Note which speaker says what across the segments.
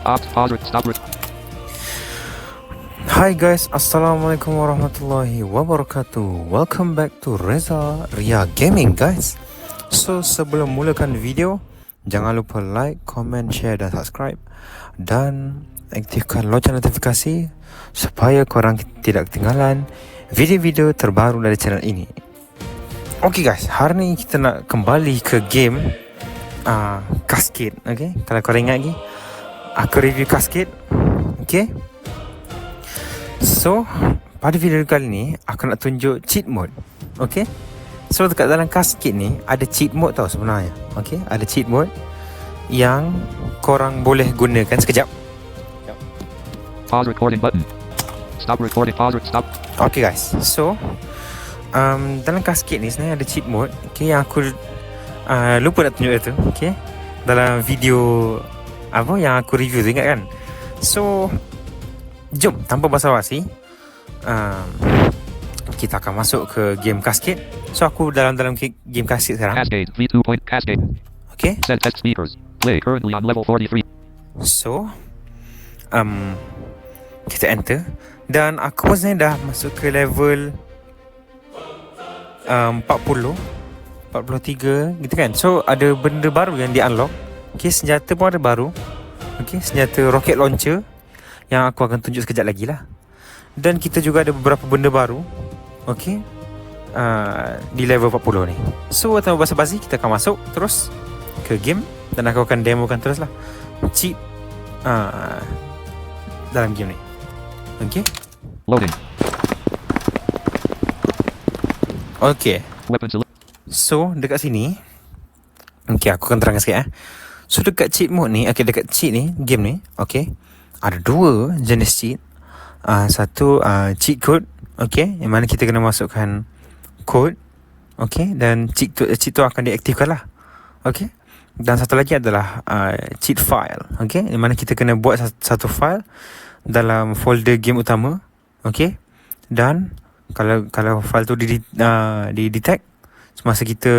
Speaker 1: Hi guys, Assalamualaikum warahmatullahi wabarakatuh. Welcome back to Reza Ria Gaming guys. So sebelum mulakan video, jangan lupa like, comment, share dan subscribe. Dan aktifkan lonceng notifikasi supaya korang tidak ketinggalan video-video terbaru dari channel ini. Okay guys, hari ni kita nak kembali ke game Cascade. Okay, kalau korang ingat lagi, aku review Cascade. Okay, so pada video kali ni aku nak tunjuk cheat mode. Okay, so dekat dalam Cascade ni ada cheat mode tau sebenarnya. Okay, ada cheat mode yang korang boleh gunakan. Sekejap.
Speaker 2: Pause recording button. Stop recording. Pause. Stop.
Speaker 1: Okay guys, so dalam Cascade ni sebenarnya ada cheat mode. Okay, yang aku lupa nak tunjuk itu. Okay, dalam video apa yang aku review tu, ingat kan? So jom tanpa basa-basi, kita akan masuk ke game Cascade. So aku dalam game Cascade sekarang.
Speaker 2: Cascade V2 point Cascade.
Speaker 1: Okay,
Speaker 2: Set test speakers. Play currently on level 43.
Speaker 1: so kita enter. Dan aku pun sebenarnya dah masuk ke level 40 43 gitu kan. So ada benda baru yang di unlock. Okay, senjata pun ada baru. Okay, senjata rocket launcher yang aku akan tunjuk sekejap lagi lah. Dan kita juga ada beberapa benda baru. Okay, di level 40 ni. So tanpa basa-basi, kita akan masuk terus ke game. Dan aku akan demokan terus lah cheat dalam game ni. Okay,
Speaker 2: Loading.
Speaker 1: okay.
Speaker 2: Weapon select.
Speaker 1: So dekat sini, okay, aku akan terangkan sikit. So dekat cheat mode ni, okay, dekat cheat ni, game ni, okay, ada dua jenis cheat. Satu cheat code, okay, yang mana kita kena masukkan code, okay, dan cheat tu akan diaktifkan lah. Okay, dan satu lagi adalah cheat file, okay, yang mana kita kena buat satu file dalam folder game utama. Okay, dan kalau file tu di detect semasa kita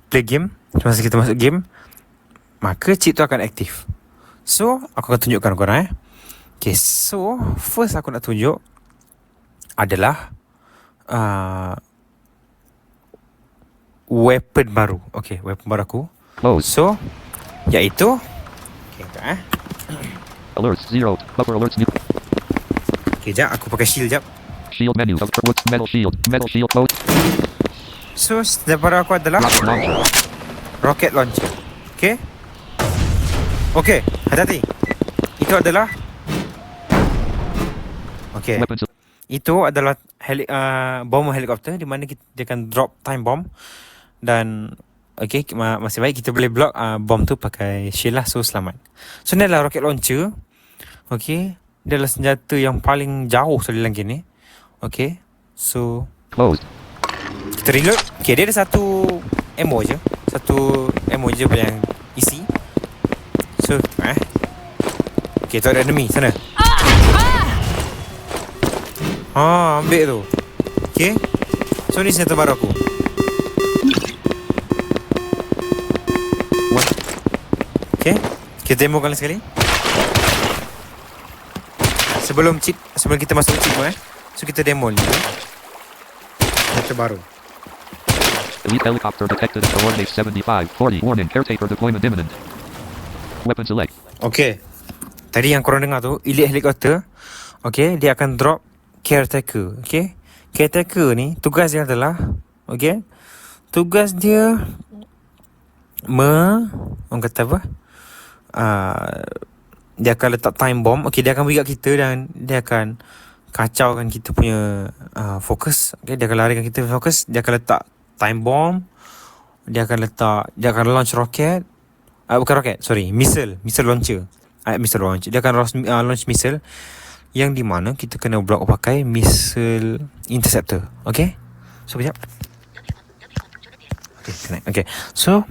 Speaker 1: play game, semasa kita masuk game, maka cheat tu akan aktif. So aku akan tunjukkan korang. Okay, so first aku nak tunjuk adalah weapon baru. Okay, weapon baru aku.
Speaker 2: Close.
Speaker 1: So iaitu, okay,
Speaker 2: Alerts 0. Buffer alerts new.
Speaker 1: okay, jap aku pakai shield jap.
Speaker 2: Shield menu. Metal shield. Metal shield close.
Speaker 1: So senjata baru aku adalah
Speaker 2: Rocket launcher.
Speaker 1: rocket launcher. Okay, okay, hati-hati. Itu adalah, okay,
Speaker 2: Weapon select.
Speaker 1: itu adalah bomber helikopter, di mana dia akan drop time bomb. Dan okay, masih baik kita boleh block bom tu pakai shield lah, so selamat. So ni adalah rocket launcher. Okay, dia adalah senjata yang paling jauh sekali dalam game ni. Okay, so
Speaker 2: Closed.
Speaker 1: kita reload. Okay, dia ada satu ammo je yang isi. So okay, tu ada enemy sana. Ambil tu. Okay, so ni senjata baru aku. Okay, kita demo kali sekali sebelum kita masuk cheat mode. So kita demo ni senjata baru.
Speaker 2: Elite helicopter detected at coordinate 7540. Warning. Caretaker deployment imminent. Weapon select.
Speaker 1: Okay, tadi yang korang dengar tu elite helicopter. Okay, dia akan drop caretaker. Okay, caretaker ni tugas dia adalah, okay, tugas dia orang kata apa, dia akan letak time bomb. Okay, dia akan bagi kat kita dan dia akan kacaukan kita punya fokus. Okay, dia akan larikan kita fokus. Dia akan letak time bomb. Dia akan launch rocket. Bukan rocket, sorry, missile launcher. Missile launcher. Dia akan launch missile yang di mana kita kena block pakai missile interceptor. Okay, so sekejap. Okay, connect. Okay, so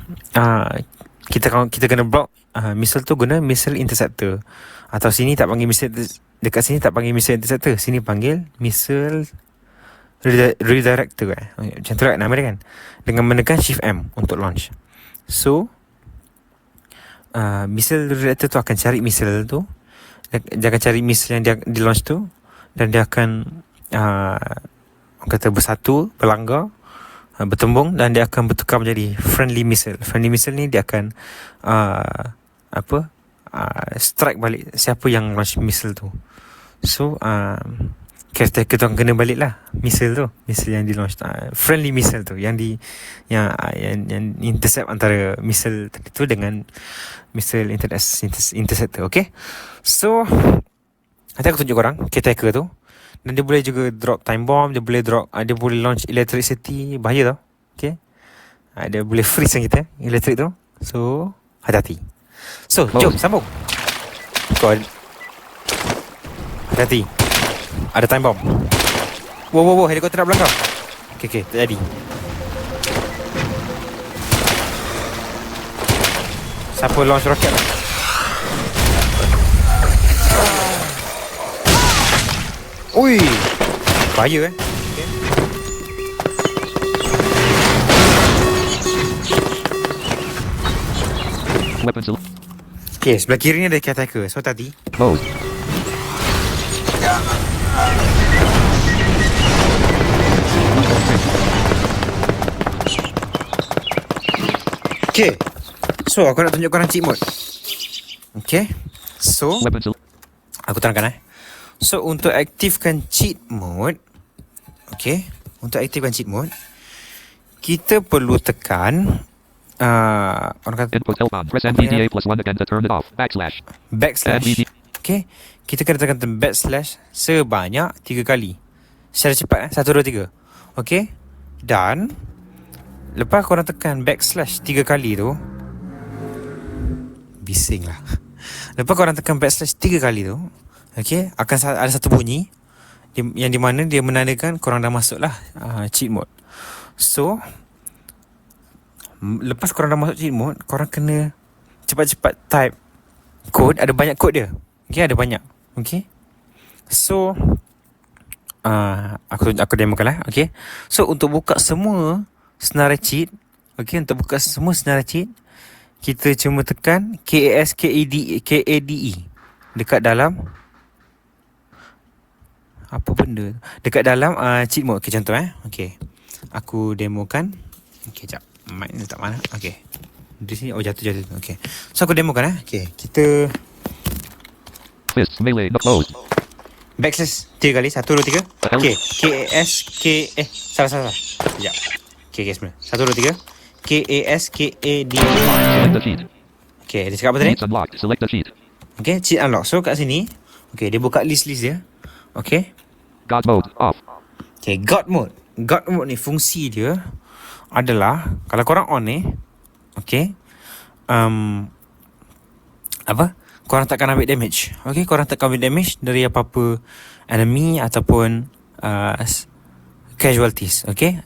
Speaker 1: kita kena block missile tu guna missile interceptor. Atau sini tak panggil missile, dekat sini tak panggil missile interceptor, sini panggil missile redirector. Macam tu lah nama dia kan, dengan menekan shift M untuk launch. So missile director tu akan cari missile tu. Dia akan cari missile yang dia di launch tu, dan dia akan orang kata bersatu, berlanggar, bertembung, dan dia akan bertukar menjadi friendly missile. Friendly missile ni dia akan strike balik siapa yang launch missile tu. So caretaker tu akan kena balik lah missile tu, missile yang di launch, friendly missile tu yang intercept antara missile tu dengan missile interceptor. Okay, so nanti aku tunjuk korang caretaker tu. Dan dia boleh juga drop time bomb, dia boleh drop, dia boleh launch electricity, bahaya tau. Okay, dia boleh freeze kita elektrik tu. So hati-hati. So jom sambung. Kau hati-hati, ada time bomb. Wow, helikopter nak belakang. Okay, tak jadi. Siapa launch roket lah? Ui, bahaya
Speaker 2: Weapons.
Speaker 1: Okay, sebelah kiri ni ada caretaker. So tadi
Speaker 2: Mode.
Speaker 1: Okay, so aku nak tunjuk korang cheat mode. Okay, so
Speaker 2: Weapons.
Speaker 1: aku terangkan So untuk aktifkan cheat mode, okay, untuk aktifkan cheat mode, kita perlu tekan orang kata
Speaker 2: Input help on. Press NVDA +1 again to turn it off. Backslash.
Speaker 1: Okay, kita kena tekan backslash sebanyak 3 kali secara cepat 1, 2, 3. Okay, dan lepas korang tekan backslash 3 kali tu, bising lah. Lepas korang tekan backslash 3 kali tu, okay, akan ada satu bunyi yang di mana dia menandakan korang dah masuk lah cheat mode. So lepas korang dah masuk cheat mode, korang kena cepat-cepat type kod. Ada banyak kod dia. Okay, ada banyak. Okay, so aku demokan lah. Okay, so untuk buka semua senarai cheat, okay, untuk buka semua senarai cheat, kita cuma tekan KADE dekat dalam apa benda, dekat dalam cheat mode. Okay, contoh okay, aku demokan. Okay, jap, mic ni letak mana? Okay, di sini. Oh, jatuh. Okay, so aku demokan okay, kita
Speaker 2: Fist melee no close.
Speaker 1: backslash 3 kali. 1, 2, 3. Okay, salah. Sekejap. Okay, sebenarnya 1, 2, 3. KASKAD.
Speaker 2: Select the sheet.
Speaker 1: Okay, dia cakap apa tadi?
Speaker 2: Cheats unlocked. Select the sheet.
Speaker 1: Okay, cheat unlock. So kat sini, okay, dia buka list dia. Okay,
Speaker 2: God mode off.
Speaker 1: okay, God mode ni fungsi dia adalah kalau korang on ni, okay, korang takkan ambil damage. Okay, korang takkan ambil damage dari apa-apa enemy ataupun casualties. Okay,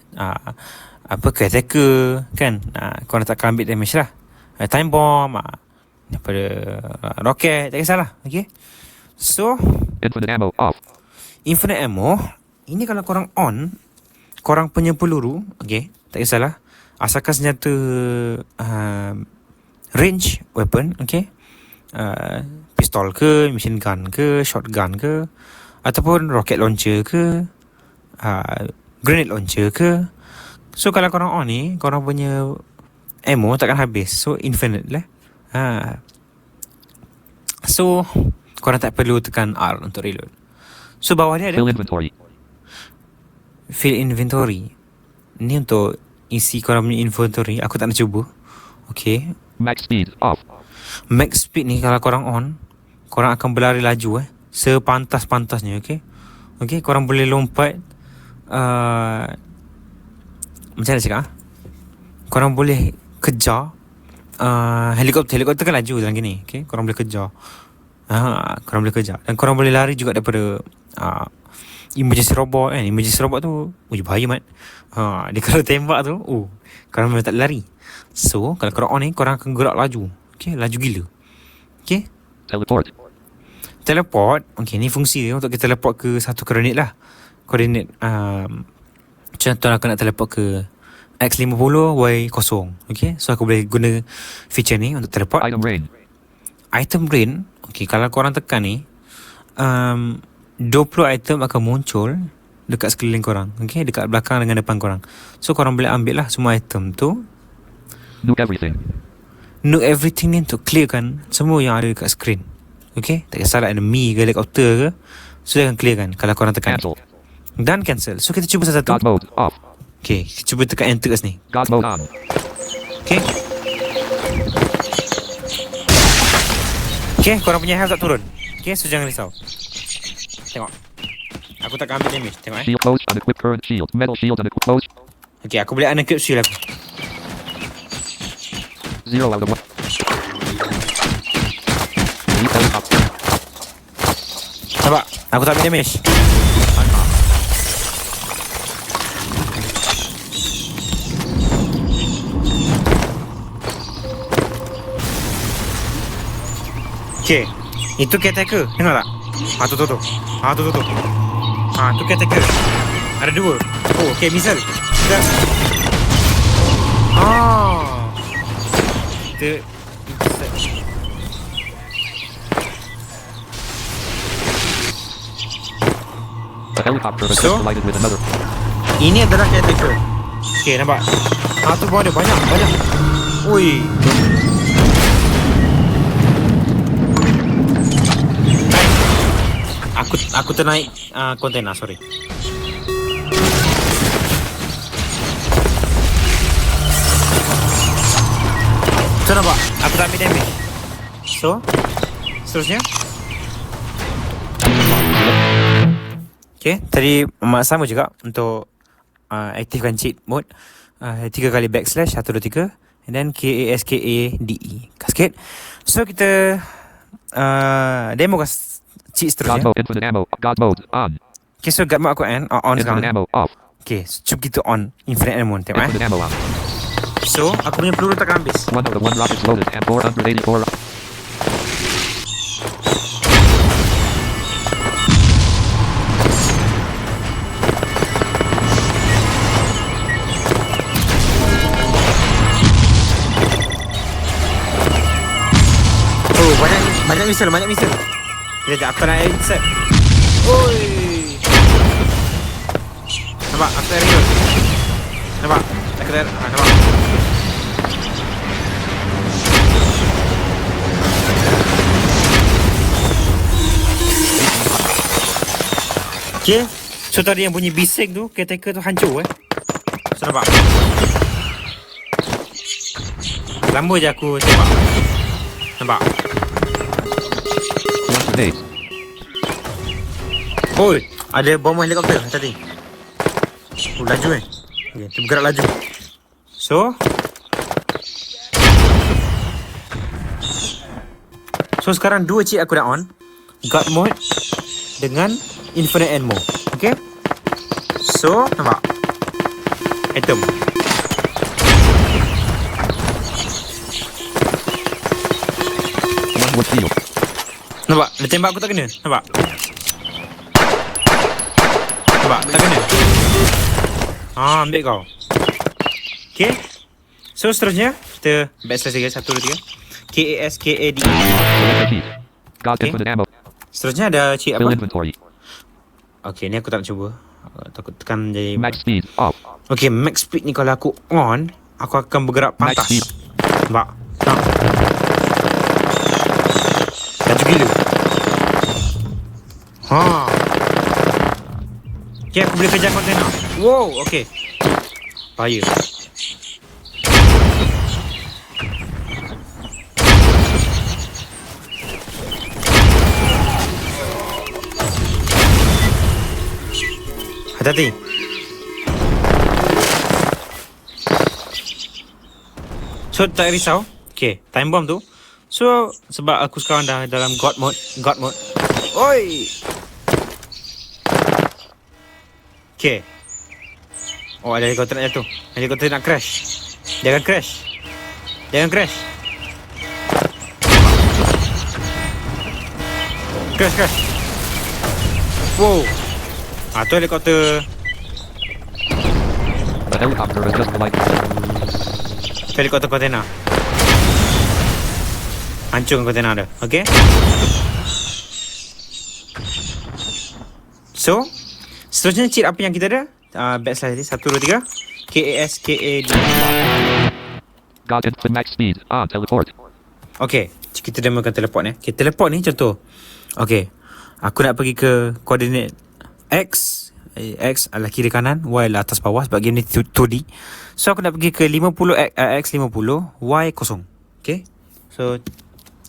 Speaker 1: caretaker kan, korang takkan ambil damage lah. Time bomb, daripada roket, tak kisahlah. Okay, so
Speaker 2: Infinite ammo off.
Speaker 1: infinite ammo ini kalau korang on, korang punya peluru, okay, tak kisahlah, asalkan senjata range weapon, okay, pistol ke, machine gun ke, shotgun ke, ataupun rocket launcher ke, grenade launcher ke. So kalau korang on ni, korang punya ammo takkan habis. So infinite lah. So korang tak perlu tekan R untuk reload. So bawah dia ada
Speaker 2: Fill inventory.
Speaker 1: fill inventory. Ni untuk isi korang punya inventory. Aku tak nak cuba. Okay,
Speaker 2: Max speed off.
Speaker 1: max speed ni kalau korang on, korang akan berlari laju sepantas-pantasnya. Okay, okay, korang boleh lompat macam mana cakap korang boleh kejar helikopter kan laju dalam gini. Okay, korang boleh kejar. Korang boleh kejar. Dan korang boleh lari juga daripada emergency robot kan. Emergency robot tu bahaya mat. Dia kalau tembak tu korang memang tak lari. So kalau korang on ni, korang akan gerak laju. Okay, laju gila. Okay, teleport. Okay, ni fungsi dia untuk kita teleport ke satu koordinat lah. Koordinat contoh aku nak teleport ke X50 Y0. Okay, so aku boleh guna feature ni untuk teleport.
Speaker 2: Item range.
Speaker 1: item rain, okay, kalau korang tekan ni 20 item akan muncul dekat sekeliling korang, okay, dekat belakang dengan depan korang. So korang boleh ambil lah semua item tu,
Speaker 2: Nuke everything.
Speaker 1: nuke everything ni untuk clearkan semua yang ada dekat screen. Okay, tak kisahlah enemy ke helikopter ke, so dia akan clearkan kalau korang tekan
Speaker 2: Cancel.
Speaker 1: dan cancel. So kita cuba satu-satu.
Speaker 2: God mode off.
Speaker 1: Okay, kita cuba tekan enter kat sini.
Speaker 2: God mode on.
Speaker 1: Okay. Okay, korang punya health tak turun. Okay, so jangan risau. Tengok, aku tak akan ambil damage. Tengok
Speaker 2: Shield closed. Unequip current shield. Metal shield unequip closed.
Speaker 1: Okay, aku boleh unequip shield aku.
Speaker 2: 0 out of 1. Elite helicopter.
Speaker 1: Nampak? Aku tak ambil damage.
Speaker 2: I'm off.
Speaker 1: Okay, itu caretaker. Tengok tak? Tu. Tu. Tu caretaker. Ada dua. Oh, okay, missile. Kita. Kita.
Speaker 2: A helicopter has
Speaker 1: So?
Speaker 2: just collided with another.
Speaker 1: Ini adalah caretaker. Okay, nampak? Tu pun ada banyak. Ui. Aku ternaik kontainer, sorry. So nampak? Aku tak ambil damage. So seterusnya. Okay, tadi sama juga untuk aktifkan cheat mode. 3 kali backslash 1, 2, 3 and then KASKADE kasket. So kita demo cheat
Speaker 2: God
Speaker 1: seterusnya.
Speaker 2: mode infinite ammo. God mode on.
Speaker 1: Okay, so God mode aku on
Speaker 2: Infinite
Speaker 1: sekarang.
Speaker 2: ammo off.
Speaker 1: Okay, so cuba kita on infinite ammo. Tengok
Speaker 2: Infinite ammo on.
Speaker 1: So aku punya peluru takkan habis.
Speaker 2: 1 out of 1 rockets loaded and 484.
Speaker 1: Oh, banyak missile. Sekejap, aku nak air set. Oi. Nampak? Aku tak reload. Nampak? Nampak? Okay. So tadi yang bunyi bising tu, caretaker tu hancur So nampak? Lama je aku tembak. Nampak?
Speaker 2: One grenade.
Speaker 1: Oi, ada bom helikopter tadi. Laju Okay, dia bergerak laju. So sekarang dua cheat aku dah on. God mode dengan infinite ammo. Okay. So nampak? Item.
Speaker 2: One wood shield.
Speaker 1: Nampak? Dia tembak aku tak kena. Nampak? Tak kena. Ambil kau. Okay. So seterusnya kita backslash 3 1, 2, 3 KASKADE.
Speaker 2: Select a cheat. God
Speaker 1: Okay.
Speaker 2: infinite ammo.
Speaker 1: Seterusnya ada cheat
Speaker 2: Fill
Speaker 1: apa?
Speaker 2: inventory.
Speaker 1: Okay, ni aku tak nak cuba. Takut tekan jadi.
Speaker 2: Max speed off.
Speaker 1: Okay, max speed ni kalau aku on, aku akan bergerak
Speaker 2: Max
Speaker 1: pantas.
Speaker 2: speed.
Speaker 1: Nampak? Laju gila. Okay, aku boleh kejar kontainer. Wow, okay. Bahaya. Hati-hati. So tak risau. Okay, time bomb tu. So sebab aku sekarang dah dalam God mode. Oi. Okay. Oh, ada helikopter nak jatuh. Helikopter nak crash. Jangan crash. Crash. Wow. Tu helikopter.
Speaker 2: A helicopter has just collided.
Speaker 1: Helikopter kontainer. hancurkan kontena dia. Okay. So seterusnya cheat apa yang kita ada? Backslash tadi 1, 2, 3 KASKAD.
Speaker 2: God infinite max speed. On teleport.
Speaker 1: Okay, kita demokan teleport ni. Okay, teleport ni contoh. Okay, aku nak pergi ke koordinat X. X adalah kiri kanan, Y adalah atas bawah sebab game ni 2D. So aku nak pergi ke 50 X 50, Y 0. Okay. So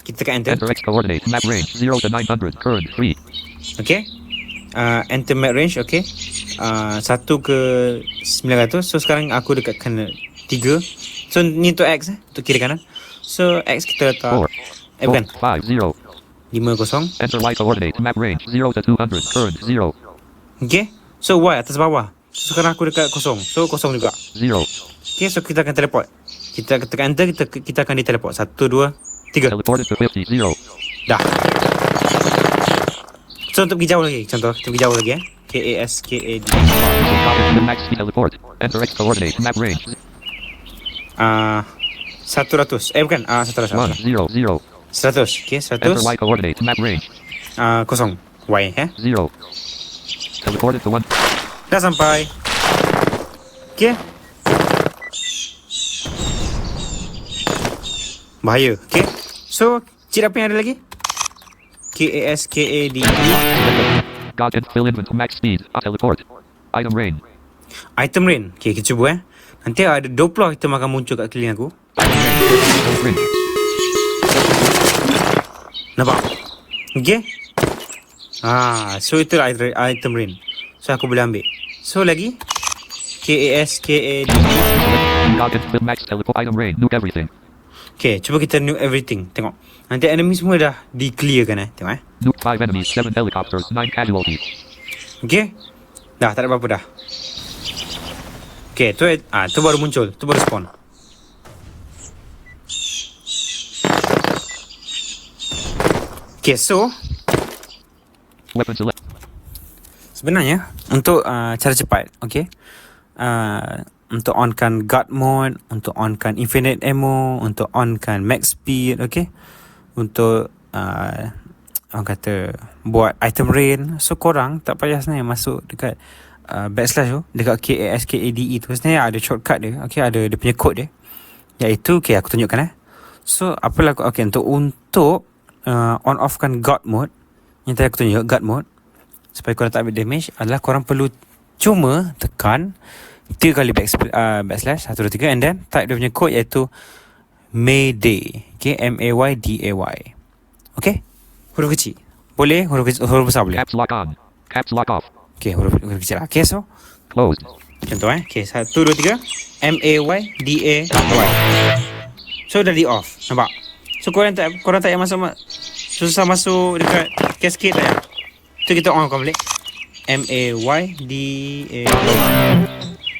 Speaker 1: kita tekan enter.
Speaker 2: Enter X coordinate. Map range 0 to 900. Current 3.
Speaker 1: Okay. Enter map range. Okay. 1 ke 900. So sekarang aku dekat kanan 3. So ni untuk X untuk kiri kanan. So X kita letak
Speaker 2: 4.
Speaker 1: bukan
Speaker 2: 5 0.
Speaker 1: 50.
Speaker 2: Enter Y coordinate. Map range 0 to 200. Current 0.
Speaker 1: Okay. So Y atas bawah. So sekarang aku dekat 0. So 0 juga.
Speaker 2: 0.
Speaker 1: Okay, so kita akan teleport. Kita tekan enter, kita akan diteleport. 1, 2, 3.
Speaker 2: Teleported to 50. 0.
Speaker 1: Dah. So untuk pergi jauh lagi, contoh kita pergi jauh lagi KASKAD.
Speaker 2: The max speed teleport. Enter X coordinate. Map range
Speaker 1: 100. Bukan 100.
Speaker 2: 1 0 0.
Speaker 1: 100. Okay, 100.
Speaker 2: Enter Y coordinate. Map range
Speaker 1: 0. Y
Speaker 2: 0. Teleported to 1.
Speaker 1: Dah sampai. Okay. Bahaya. Okay. So cheat apa yang ada lagi? KASKAD.
Speaker 2: God and fill in with max speed. Teleport. Item rain.
Speaker 1: Item rain. Okay, kita cuba nanti ada 20 item akan muncul kat keliling aku.
Speaker 2: Ring.
Speaker 1: Nampak? Okay. So itulah item rain. So aku boleh ambil. So lagi KASKAD.
Speaker 2: God and fill max teleport. Item rain. Nuke everything.
Speaker 1: Okay, cuba kita nuke everything. Tengok. Nanti enemy semua dah di-clearkan Tengok
Speaker 2: Nuke 5 enemies, 7 helicopters, 9 casualties.
Speaker 1: Okay. Dah, tak ada apa-apa dah. Okay, tu baru muncul. Tu baru spawn. Okay, so
Speaker 2: Weapon select.
Speaker 1: sebenarnya untuk cara cepat, okay, untuk onkan guard mode, untuk onkan infinite ammo, untuk onkan max speed, okay, untuk orang kata buat item rain. So korang tak payah sebenarnya masuk dekat backslash tu, dekat KASKADE tu. Sebenarnya ada shortcut dia, okay, ada dia punya code dia, iaitu okay, aku tunjukkan So apalah, okay, untuk on off kan guard mode yang tadi aku tunjuk, guard mode, supaya korang tak ambil damage, adalah korang perlu cuma tekan 3 kali backslash 1, 2, 3 and then type dia punya code iaitu Mayday. Okay, MAYDAY. Okay, huruf kecil boleh, huruf besar boleh.
Speaker 2: Caps lock on. Caps lock off.
Speaker 1: Okay, huruf kecil lah. Okay, so
Speaker 2: Closed.
Speaker 1: contoh okay, 1, 2, 3 MAYDAY. So dah di off, nampak? So korang tak payah susah masuk dekat cascade tak ya. So kita on balik MAYDAY.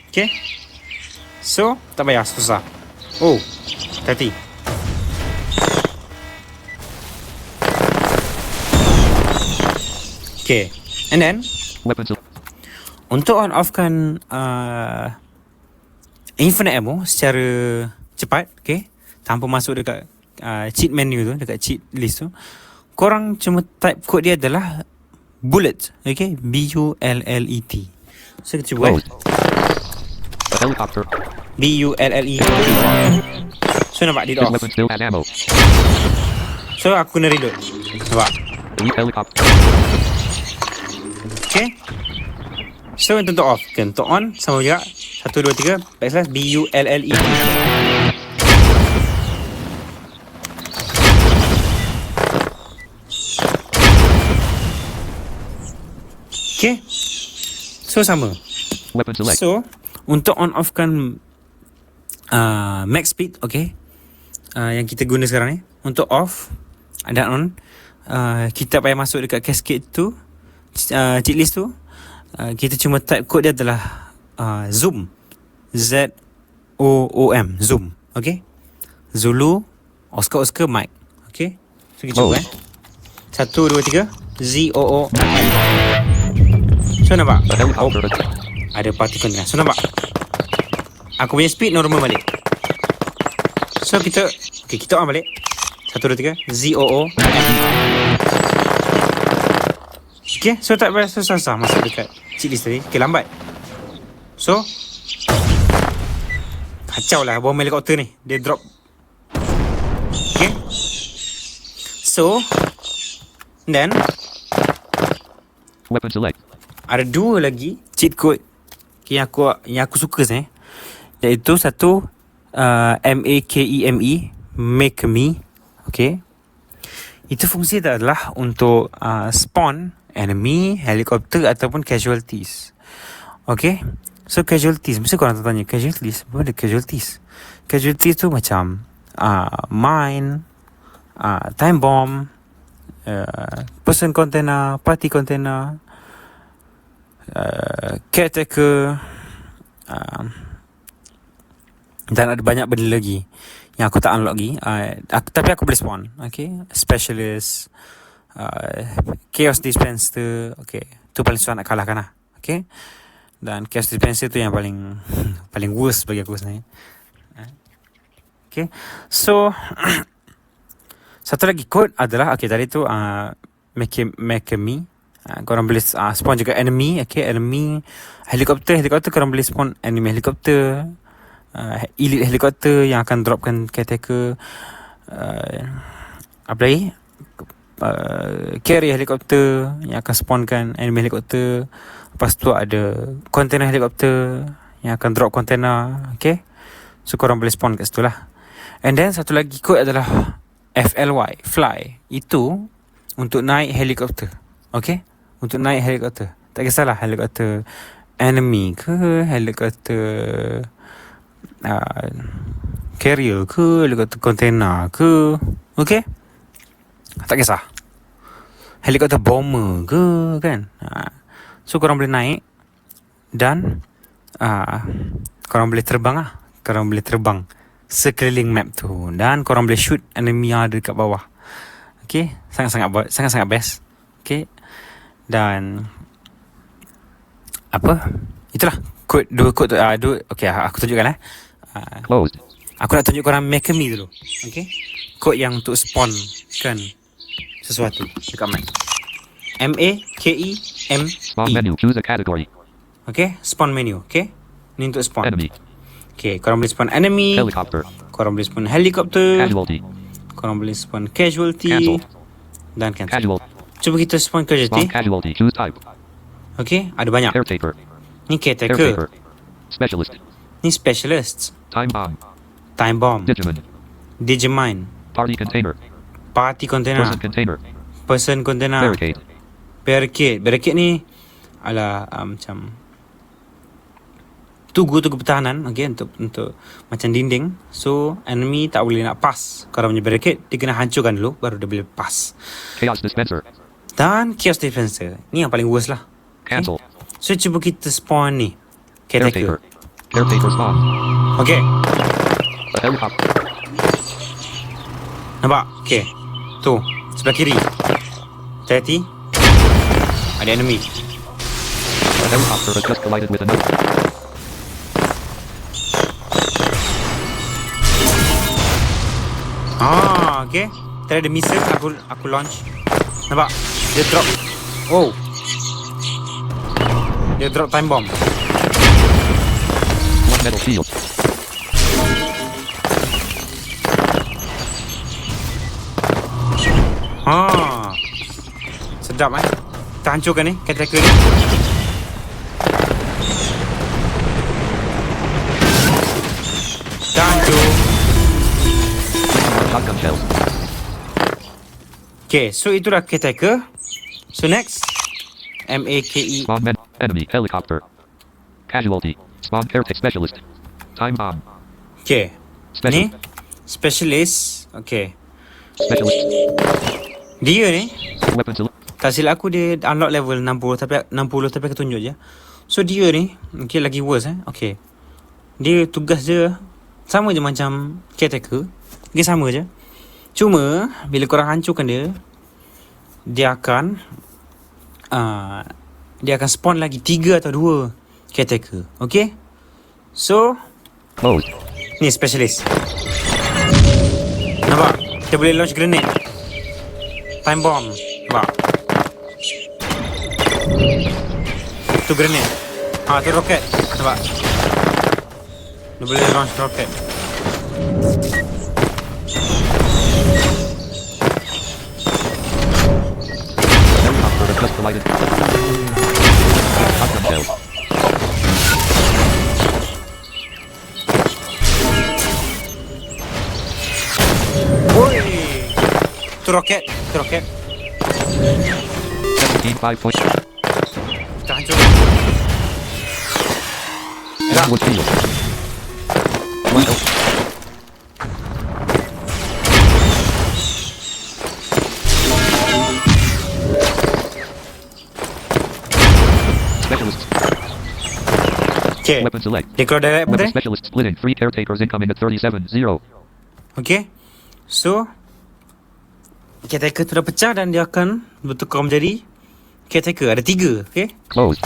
Speaker 1: Okay, so tak payah susah. Oh, hati. Okay, and then
Speaker 2: Weapon select.
Speaker 1: untuk on off kan infinite ammo secara cepat, okay, tanpa masuk dekat cheat menu tu, dekat cheat list tu, korang cuma type code dia adalah bullet, okay, BULLET. So kita cuba
Speaker 2: A helicopter.
Speaker 1: BULLET. So nampak dia
Speaker 2: His
Speaker 1: off.
Speaker 2: weapon still has ammo.
Speaker 1: So aku kena reload. Nampak?
Speaker 2: Elite helicopter.
Speaker 1: Okay. So untuk off, okay, untuk on sama juga 1, 2, 3 backslash BULLET. Okay. So sama.
Speaker 2: Weapon select.
Speaker 1: So untuk on off kan max speed, okay, yang kita guna sekarang ni, untuk off dan on, kita payah masuk dekat cascade tu, cheat list tu, kita cuma type code dia adalah zoom, ZOOM, zoom, okay, Zulu Oscar Mike, okay. So kita cuba 1, 2, 3 ZOOM. So nampak?
Speaker 2: A helicopter.
Speaker 1: Ada partikel tengah. So nampak? Aku punya speed normal balik. So kita on balik. 1, 1, 2, 3 ZOO. Okay, so tak payah susah-susah masuk dekat cheat list tadi. Okay, lambat. So kacau lah bom helikopter ni. Dia drop. Okay, so then
Speaker 2: Weapon select.
Speaker 1: ada 2 lagi cheat code yang aku suka sebenarnya. Iaitu satu MAKEME, Make Me. Okay, itu fungsi dia adalah untuk spawn enemy, helikopter ataupun casualties. Okay, so casualties, mesti korang tanya casualties, apa ada casualties? Casualties tu macam mine, time bomb, person container, party container, caretaker, dan ada banyak benda lagi yang aku tak unlock lagi. Tapi aku boleh spawn. Okay, specialist, chaos dispenser. Okay, tu paling susah nak kalahkan lah. Okay, dan chaos dispenser tu yang paling paling worst bagi aku sebenarnya. Okay, so satu lagi code adalah, okay, tadi tu make me. Korang boleh spawn juga enemy. Okay, enemy helikopter korang boleh spawn enemy helikopter, elite helikopter yang akan dropkan caretaker, apa lagi, carry helikopter yang akan spawnkan enemy helikopter. Lepas tu ada container helikopter yang akan drop container. Okay, so korang boleh spawn kat situ lah. And then satu lagi code adalah FLY, fly. Itu untuk naik helikopter. Okay, untuk naik helikopter. Tak kisahlah helikopter enemy ke, helikopter carrier ke, helikopter container ke. Okay, tak kisah, helikopter bomber ke, kan. So korang boleh naik dan korang boleh terbang lah. Korang boleh terbang sekeliling map tu, dan korang boleh shoot enemy yang ada dekat bawah. Okay, sangat-sangat best. Okay, dan apa, itulah kod, 2 kod tu. Okay, aku tunjukkan
Speaker 2: Closed.
Speaker 1: Aku nak tunjuk korang make me dulu. Okay, kod yang untuk spawn kan sesuatu dekat map. MAKEME.
Speaker 2: Spawn menu. Choose a category.
Speaker 1: Okay, spawn menu. Okay, ni untuk spawn
Speaker 2: Enemy.
Speaker 1: Okay, korang boleh spawn enemy,
Speaker 2: Helicopter.
Speaker 1: korang boleh spawn helicopter,
Speaker 2: Casualty.
Speaker 1: korang boleh spawn casualty,
Speaker 2: Cancel.
Speaker 1: dan cancel.
Speaker 2: Casual.
Speaker 1: Cuba kita spawn casualty.
Speaker 2: Spawn casualty. Choose type.
Speaker 1: Okay, ada banyak.
Speaker 2: Caretaker.
Speaker 1: Ni caretaker,
Speaker 2: Caretaker. Specialist.
Speaker 1: ni specialist,
Speaker 2: Time bomb.
Speaker 1: time bomb,
Speaker 2: Digimon.
Speaker 1: digimine,
Speaker 2: Party container.
Speaker 1: party container,
Speaker 2: Person container.
Speaker 1: person container,
Speaker 2: Barricade.
Speaker 1: barricade ni adalah macam tugu pertahanan. Okay, untuk macam dinding. So enemy tak boleh nak pass korang punya barricade, dia kena hancurkan dulu baru dia boleh pass.
Speaker 2: Chaos dispenser.
Speaker 1: Dan chaos dispenser ni yang paling worst lah.
Speaker 2: Cancel.
Speaker 1: So cuba kita spawn ni caretaker.
Speaker 2: Caretaker spawn.
Speaker 1: Okay,
Speaker 2: A helicopter.
Speaker 1: nampak? Okay, tu sebelah kiri, hati-hati, ada enemy.
Speaker 2: A helicopter has just collided with another.
Speaker 1: Okay, tadi ada missile, aku launch. Nampak? Dia drop. Oh, dia drop time bomb.
Speaker 2: One metal shield.
Speaker 1: Sedap kita hancurkan ni caretaker ni. Dah hancur.
Speaker 2: Shotgun shells.
Speaker 1: Okay, so itulah caretaker. So next, MAKE.
Speaker 2: Spawn enemy. Helicopter. Casualty. Spawn caretaker specialist. Time bomb.
Speaker 1: Okay,
Speaker 2: Special.
Speaker 1: ni specialist. Okay,
Speaker 2: Specialist.
Speaker 1: dia ni
Speaker 2: Weapon select.
Speaker 1: tak silap aku dia unlock level 60 tapi aku tunjuk je. So dia ni okay, lagi worse Okay, dia tugas dia sama je macam caretaker. Okay, sama je. Cuma bila korang hancurkan dia, dia akan spawn lagi 3 atau 2 caretaker. Okay, so
Speaker 2: Closed.
Speaker 1: ni specialist. Nampak? Dia boleh launch grenade. Time bomb. Nampak? Tu grenade. Tu roket. Nampak? Dia boleh launch roket.
Speaker 2: Helicopter has just collided. Shotgun shell.
Speaker 1: Oi! Tu roket.
Speaker 2: 17 5 point.
Speaker 1: Kita hancur.
Speaker 2: One shield. One health. Specialists.
Speaker 1: Okay.
Speaker 2: Weapon select.
Speaker 1: Dia keluar direct
Speaker 2: Weapon
Speaker 1: betul?
Speaker 2: specialist splitting. 3 caretakers incoming at 37-0.
Speaker 1: Okay. So caretaker tu dah pecah dan dia akan bertukar menjadi caretaker. Ada 3. Okay.
Speaker 2: Closed.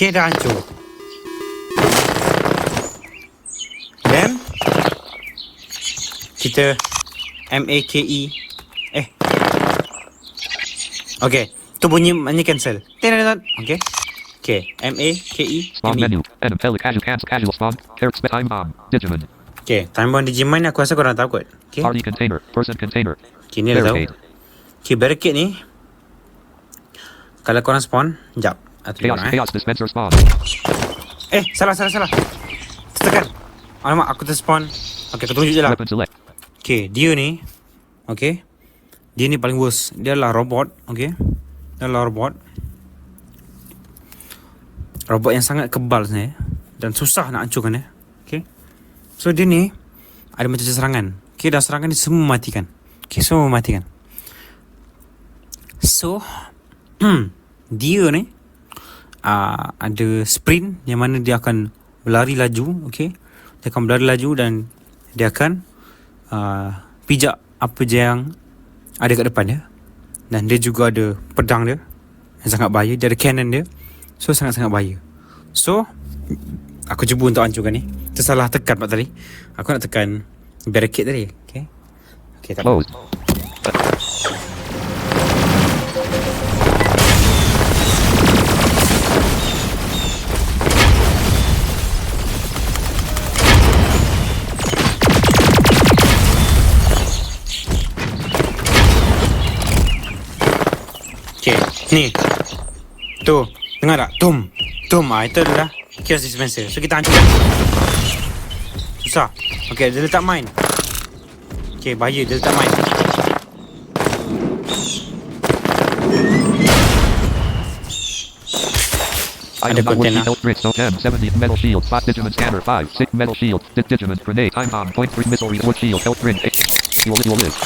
Speaker 1: Okay, dah hancur. Dan kita MAKE. Okay, tu bunyi cancel. Okay. Okay, MAKE.
Speaker 2: Spawn menu. Enemy cancel casual spawn. Spec time bomb. Digimon.
Speaker 1: Okay, time bomb Digimon ni aku rasa korang tahu kot. Okay.
Speaker 2: Party container. Person container.
Speaker 1: Okay, ni dah tahu.
Speaker 2: Barricade.
Speaker 1: Okay, barricade ni kalau korang spawn, sekejap.
Speaker 2: Chaos dispenser spawn.
Speaker 1: Salah. Tekan. Alamak, aku terspawn. Okay, aku tunjuk je lah.
Speaker 2: Weapon select.
Speaker 1: Okay, dia ni. Okay. Dia ni paling worst. Dia adalah robot. Okay. Dia adalah robot. Robot yang sangat kebal sebenarnya. Dan susah nak hancurkan dia. Okay. So, dia ni ada macam serangan. Okay, dah serangan ni semua matikan. Okay, semua matikan. So, dia ni ada sprint yang mana dia akan berlari laju. Okay. Dia akan berlari laju dan dia akan pijak apa je yang ada kat depan dia. Dan dia juga ada pedang dia yang sangat bahaya. Dia ada cannon dia. So sangat-sangat bahaya. So aku cuba untuk hancurkan ni. Tersalah tekan tadi. Aku nak tekan barricade tadi. Okay. Okay, tak apa.
Speaker 2: Closed.
Speaker 1: Okay, ni. Tu, dengar tak? Tum. Itu adalah chaos dispenser. So kita hancurkan. Susah. Okay, dia letak mine. Okay, bahaya dia letak mine.
Speaker 2: I
Speaker 1: Ada
Speaker 2: have not
Speaker 1: container.
Speaker 2: health bricks, no gem, 70 metal shield, 5 Digimon scanner, 5, 6 metal shield, Digimon grenade, time bomb, 0.3 missile, wood shield, health print, 8. You will live.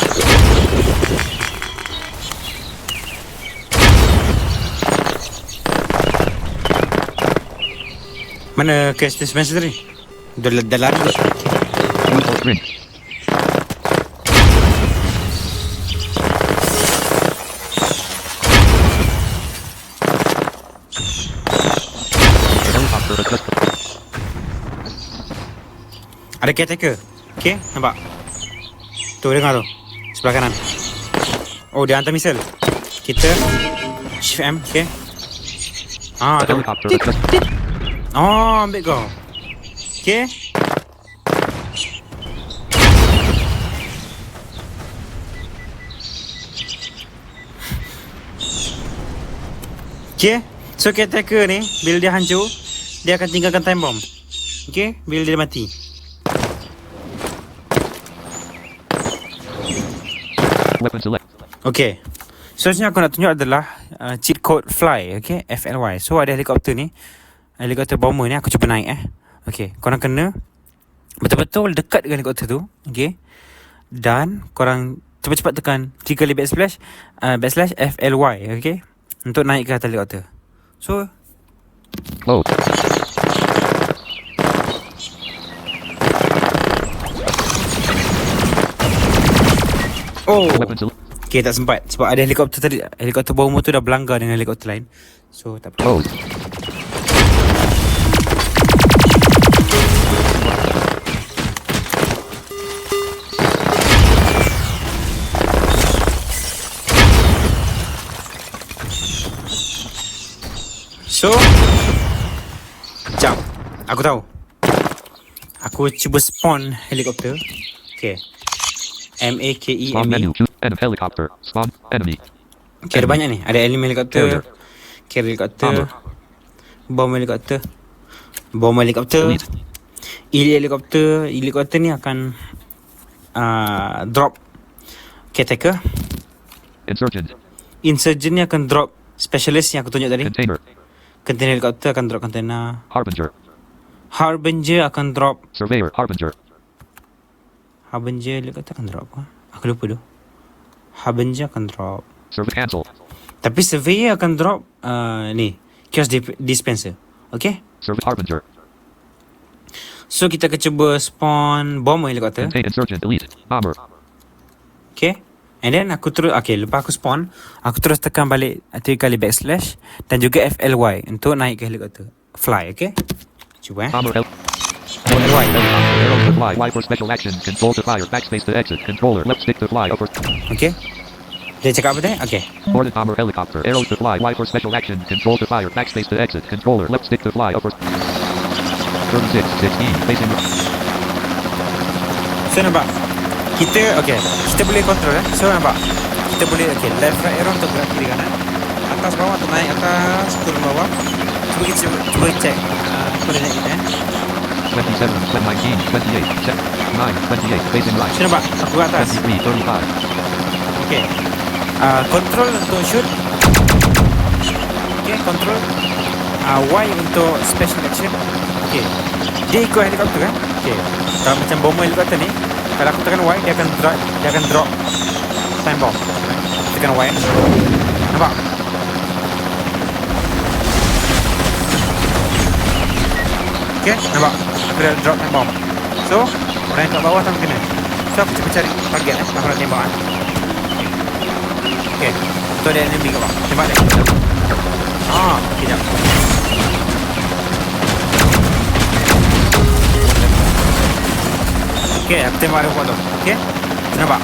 Speaker 1: Mana cash dispenser ni? Dah lari kot.
Speaker 2: Health print. Helicopter has just
Speaker 1: Ada caretaker. Okay, nampak? Tu, dengar tu. Sebelah kanan. Oh, dia hantar misal. Kita Shift M, okay.
Speaker 2: the
Speaker 1: Tu.
Speaker 2: helicopter has just
Speaker 1: Oh, ambil kau. Okay. Okay. So caretaker ni, bila dia hancur, dia akan tinggalkan time bomb. Okay, bila dia mati.
Speaker 2: weapon select.
Speaker 1: Okay. So sebenarnya aku nak tunjuk adalah cheat code fly. Okay, FLY. So ada helikopter ni, helikopter bomber ni aku cuba naik Okay, korang kena betul-betul dekat dengan helikopter tu. Okay. Dan korang cepat-cepat tekan 3 kali backslash FLY. Okay, untuk naik ke atas helikopter. So
Speaker 2: Load.
Speaker 1: oh,
Speaker 2: Weapons.
Speaker 1: okay, tak sempat sebab ada helikopter tadi. Helikopter bawah umur tu dah berlanggar dengan helikopter lain. So tak apa.
Speaker 2: Load.
Speaker 1: So jap, aku tahu. Aku cuba spawn helikopter. Okay, MAKE
Speaker 2: Spawn
Speaker 1: MA.
Speaker 2: menu. Choose enemy helicopter. Spawn enemy.
Speaker 1: Okay, ada banyak ni. Ada enemy helikopter, carrier helikopter, bom helikopter, bom helikopter,
Speaker 2: Delete.
Speaker 1: helikopter. Helikopter ni akan drop caretaker.
Speaker 2: Insurgent.
Speaker 1: Insurgent ni akan drop specialist yang aku tunjuk tadi.
Speaker 2: Container.
Speaker 1: Container helikopter akan drop container.
Speaker 2: Harbinger.
Speaker 1: Harbinger akan drop.
Speaker 2: Surveyor. Harbinger.
Speaker 1: Harbinger helikopter akan drop apa? Aku lupa tu. Harbinger akan drop.
Speaker 2: Cancel.
Speaker 1: Tapi surveyor akan drop ni chaos dispenser. Okay.
Speaker 2: Harbinger.
Speaker 1: So kita akan cuba spawn bomber helikopter.
Speaker 2: Contain insurgent. Elite. Bomber.
Speaker 1: Okay. And then aku terus, okay, lepas aku spawn, aku terus tekan balik 3 kali backslash dan juga FLY untuk naik ke helikopter. Fly, okay? Cuba
Speaker 2: Bomber.
Speaker 1: FLY.
Speaker 2: Helicopter. Arrow to fly. Y for special action. Control to fire. Backspace to exit. Controller. Left stick to fly. Upper.
Speaker 1: Okay. Dia cakap apa tadi? Okay.
Speaker 2: Boarded bomber helicopter. Arrow to fly. Y for special action. Control to fire. Backspace to exit. Controller. Left stick to fly. Upper. 36. 16. Facing.
Speaker 1: So nampak? Kita, okay, kita boleh control So nampak? Kita boleh, okay, left right arrow untuk gerak kiri kanan, atas bawah untuk naik atas, turun bawah. Cuba check koordinat kita
Speaker 2: 27, 19, 28, 9, 28, facing right.
Speaker 1: So nampak? Aku ke atas.
Speaker 2: 23, 35.
Speaker 1: Okay. Control untuk shoot. Okay, control. Y untuk special action. Okay. Dia ikut helikopter kan? Okay. Kalau macam bomber helikopter ni, kalau aku tekan Y, dia akan drop time bomb. Tekan Y. Nampak? Okay, nampak? Aku dah drop time bomb. So, orang yang kat bawah tak kena. So, aku cuba cari target aku nak tembak Okay, tu ada enemy kat bawah. Tembak dia. Kejap. Okay, aku tembak dia buat tu. Okay, nampak?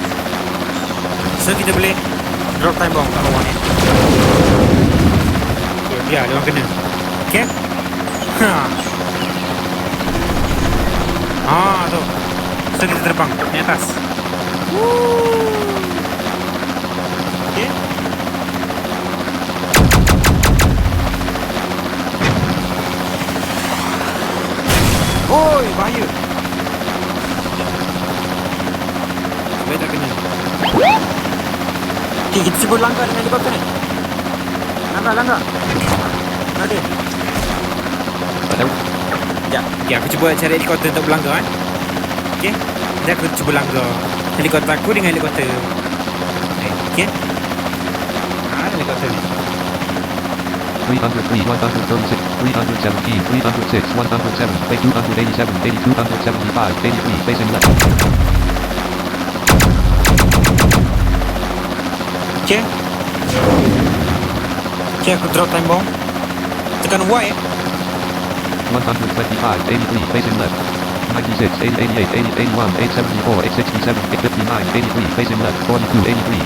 Speaker 1: So, kita boleh drop time bomb kat bawah ni. Okay, biar dia orang kena. Okay. Tu. So, kita terbang ni atas. Okay. Oi, bahaya. Baik tak kena. Okay, kita cuba langgar dengan helikopter ni. Langgar. Ada. Sekejap. Okay, aku cuba cari helikopter untuk berlanggar Okay. Nanti aku cuba langgar helikopter aku dengan helikopter. Okay. Helikopter ni.
Speaker 2: 303, 136, 317, 306, 107, 287, 8275, 83, facing left.
Speaker 1: Okay. Okay, aku drop time bomb. Tekan Y
Speaker 2: 125, 83, facing left. 96, 88, 81, 874, 867, 859, 83, facing left. 42, 83.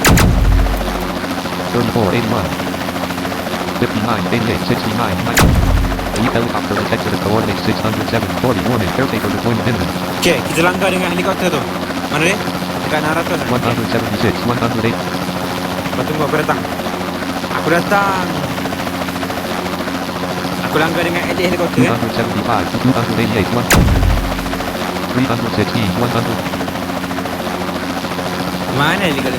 Speaker 2: 34, 81. 59, 88, 69, 90. Elite helicopter detected at coordinates 607, 40. Warning, caretaker deployment imminent.
Speaker 1: Okay, kita langgar dengan helikopter tu. Mana dia? Dekat 600 kan?
Speaker 2: 176, 108.
Speaker 1: Tunggu, aku datang. Aku langgar dengan elite helikopter
Speaker 2: 275 to 288, 316, 100.
Speaker 1: Mana helikopter?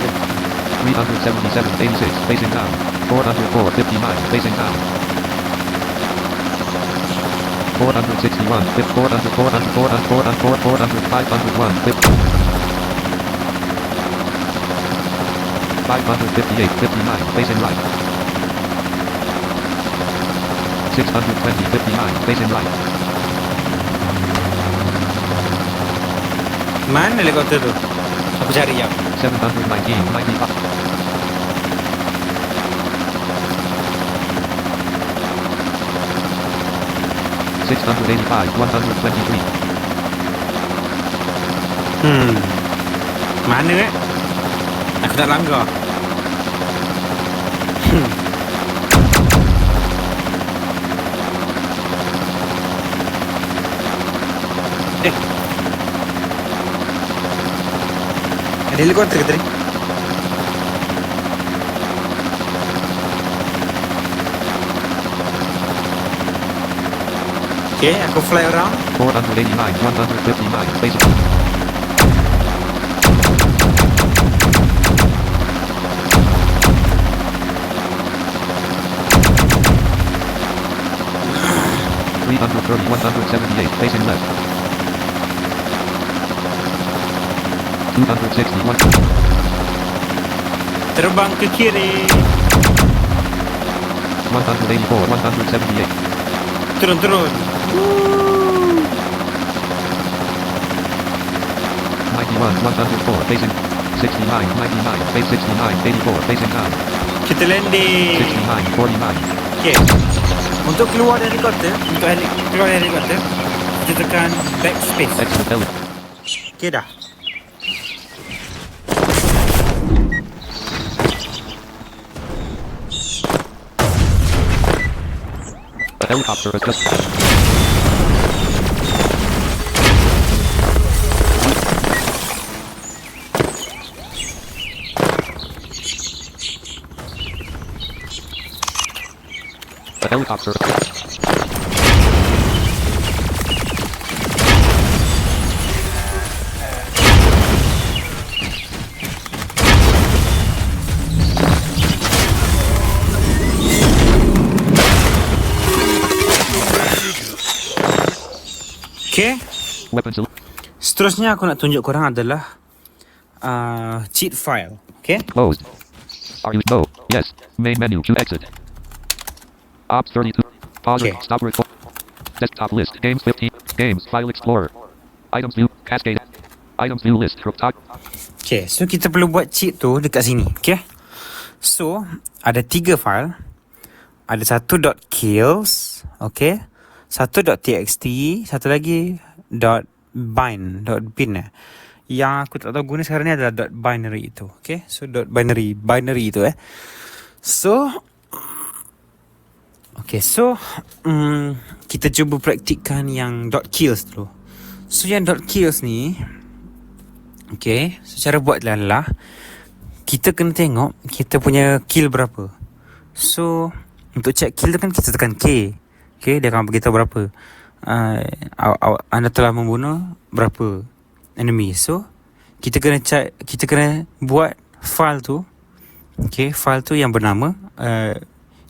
Speaker 2: 377, 86, facing down. 404, 59, facing down. 461, 400, 400, 400, 400, 400, 501, 558, 59, facing right. 620, 59, facing right.
Speaker 1: Mana helikopter tu? Aku cari jap.
Speaker 2: 719, 95. $685, 123.
Speaker 1: Mana Aku tak langgar. Ada helikopter ke tadi? Okay, aku fly around.
Speaker 2: 489, 159, facing. $330, 178, facing left. 261.
Speaker 1: Terbang ke kiri.
Speaker 2: 184, 178.
Speaker 1: Turun.
Speaker 2: 91, 104, facing. 69, 99, face 69, 84, facing down.
Speaker 1: Kita landing.
Speaker 2: 69, 49.
Speaker 1: Okay. Untuk keluar dari helikopter, kita tekan backspace.
Speaker 2: Exit L.
Speaker 1: Okay dah.
Speaker 2: A helicopter is just... A helicopter.
Speaker 1: Okay.
Speaker 2: Weapons.
Speaker 1: Seterusnya aku nak tunjuk korang adalah cheat file. Okay.
Speaker 2: Closed. Are you? No. Yes. Main menu. To exit. Ops 32. Pause.
Speaker 1: Okay.
Speaker 2: Stop record. Desktop list. Games 15. Games. File Explorer. Items view. Cascade. Items view list.
Speaker 1: Okay. So kita perlu buat cheat tu dekat sini. Okay. So ada 3 file. Ada satu .kills. Okay. Satu .txt. Satu lagi .bin. Yang aku tak tahu guna sekarang ni adalah .binary itu. Okay. So .binary itu So okay, so kita cuba praktikkan yang .kills dulu. So yang .kills ni, okay, so cara buat adalah kita kena tengok kita punya kill berapa. So untuk check kill tu kan kita tekan K. Okay, dia akan beritahu berapa anda telah membunuh berapa enemy. So kita kena check, kita kena buat file tu. Okay, file tu yang bernama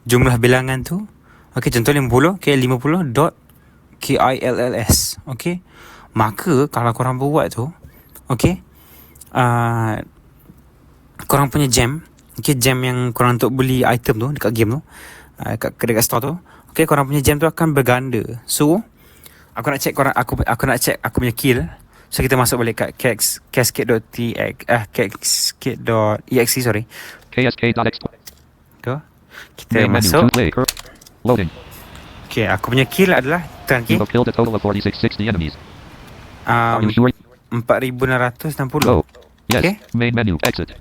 Speaker 1: jumlah bilangan tu. Okay, contoh 50. Okay, 50.kills. Okay, maka kalau korang buat tu, okay, korang punya gem. Okay, gem yang korang untuk beli item tu dekat game tu, dekat store tu. Okay, korang punya gem tu akan berganda. So aku nak check korang, aku nak check aku punya kill. So kita masuk balik kat cascade.exe, sorry.
Speaker 2: KSK.exe.
Speaker 1: Tu. Kita masuk.
Speaker 2: Loading.
Speaker 1: Okay, aku punya kill adalah tekan
Speaker 2: You have killed a total of 4660 enemies. Are you sure?
Speaker 1: 4660.
Speaker 2: Go. Yes.
Speaker 1: Okay.
Speaker 2: Main menu. Exit.